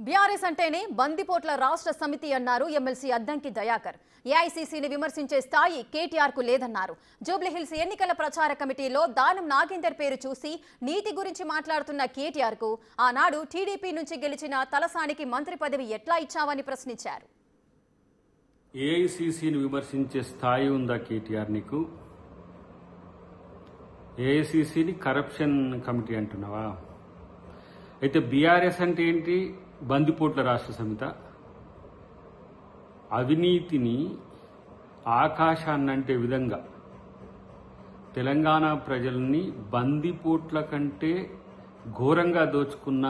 BRS అంటేనే బందిపోట్ల రాష్ట్ర సమితి అన్నారు ఎమ్మెల్సీ అద్దంకి దయాకర్. ఏఐసీసీని విమర్శించే స్థాయి కేటీఆర్ కు లేదన్నారు. జూబ్లీహిల్స్ ఎన్నికల ప్రచార కమిటీలో దానం నాగేందర్ పేరు చూసి నీతి గురించి మాట్లాడుతున్న కేటీఆర్ కు ఆనాడు టీడీపీ నుంచి గెలిచిన తలసానికి మంత్రి పదవి ఎట్లా ఇచ్చావని ప్రశ్నించారు. ఏఐసీసీని విమర్శించే స్థాయి ఉందా కేటీఆర్ నీకు? ఏఐసీసీని కరప్షన్ కమిటీ అంటున్నావా? అయితే బీఆర్ఎస్ అంటే ఏంటి? బందిపోట్ల రాష్ట్ర సమిత. అవినీతిని ఆకాశాన్నంటే విధంగా తెలంగాణ ప్రజల్ని బందిపోట్ల కంటే ఘోరంగా దోచుకున్న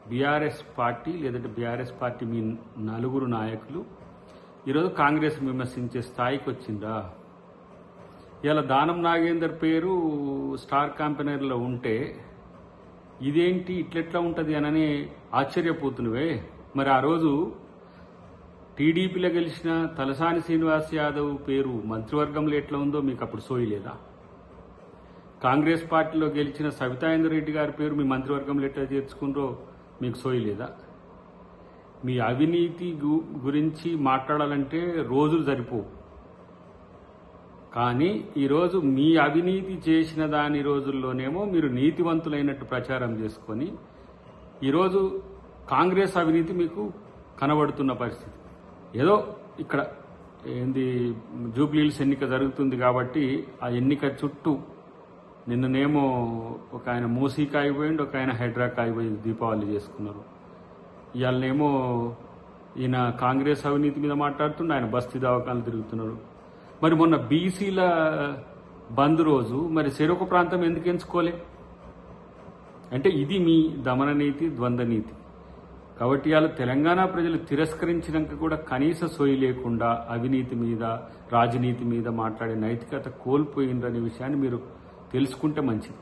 బీఆర్ఎస్ పార్టీ లేదంటే బీఆర్ఎస్ పార్టీ మీ నలుగురు నాయకులు ఈరోజు కాంగ్రెస్ విమర్శించే స్థాయికి వచ్చిందా? ఇలా దానం నాగేందర్ పేరు స్టార్ క్యాంపెయినర్లో ఉంటే ఇదేంటి ఇట్లెట్లా ఉంటుంది అని ఆశ్చర్యపోతున్నవే. మరి ఆ రోజు టీడీపీలో గెలిచిన తలసాని శ్రీనివాస్ యాదవ్ పేరు మంత్రివర్గంలో ఎట్లా ఉందో మీకు అప్పుడు సోయలేదా? కాంగ్రెస్ పార్టీలో గెలిచిన సవితాయేంద్ర రెడ్డి గారి పేరు మీ మంత్రివర్గంలో ఎట్లా చేర్చుకున్నారో మీకు సోయలేదా? మీ అవినీతి గురించి మాట్లాడాలంటే రోజులు సరిపోవు. కానీ ఈరోజు మీ అవినీతి చేసిన దాని రోజుల్లోనేమో మీరు నీతివంతులైనట్టు ప్రచారం చేసుకొని ఈరోజు కాంగ్రెస్ అవినీతి మీకు కనబడుతున్న పరిస్థితి. ఏదో ఇక్కడ ఏంది జూబ్లీహిల్స్ ఎన్నిక జరుగుతుంది కాబట్టి ఆ ఎన్నిక చుట్టూ నిన్ననేమో ఒక ఆయన మూసీకి అయిపోయింది, ఒక ఆయన హైడ్రాక్ అయిపోయి దీపావళి చేసుకున్నారు. ఇవాళనేమో ఈయన కాంగ్రెస్ అవినీతి మీద మాట్లాడుతుండే, ఆయన బస్తీ దవాఖానలు తిరుగుతున్నారు. మరి మొన్న బీసీల బంద్ రోజు మరి చెరొక ప్రాంతం ఎందుకు ఎంచుకోలే? అంటే ఇది మీ దమన నీతి, ద్వంద్వ నీతి. కాబట్టి ఇవాళ తెలంగాణ ప్రజలు తిరస్కరించినాక కూడా కనీస సోయి లేకుండా అవినీతి మీద, రాజనీతి మీద మాట్లాడే నైతికత కోల్పోయిందనే విషయాన్ని మీరు తెలుసుకుంటే మంచిది.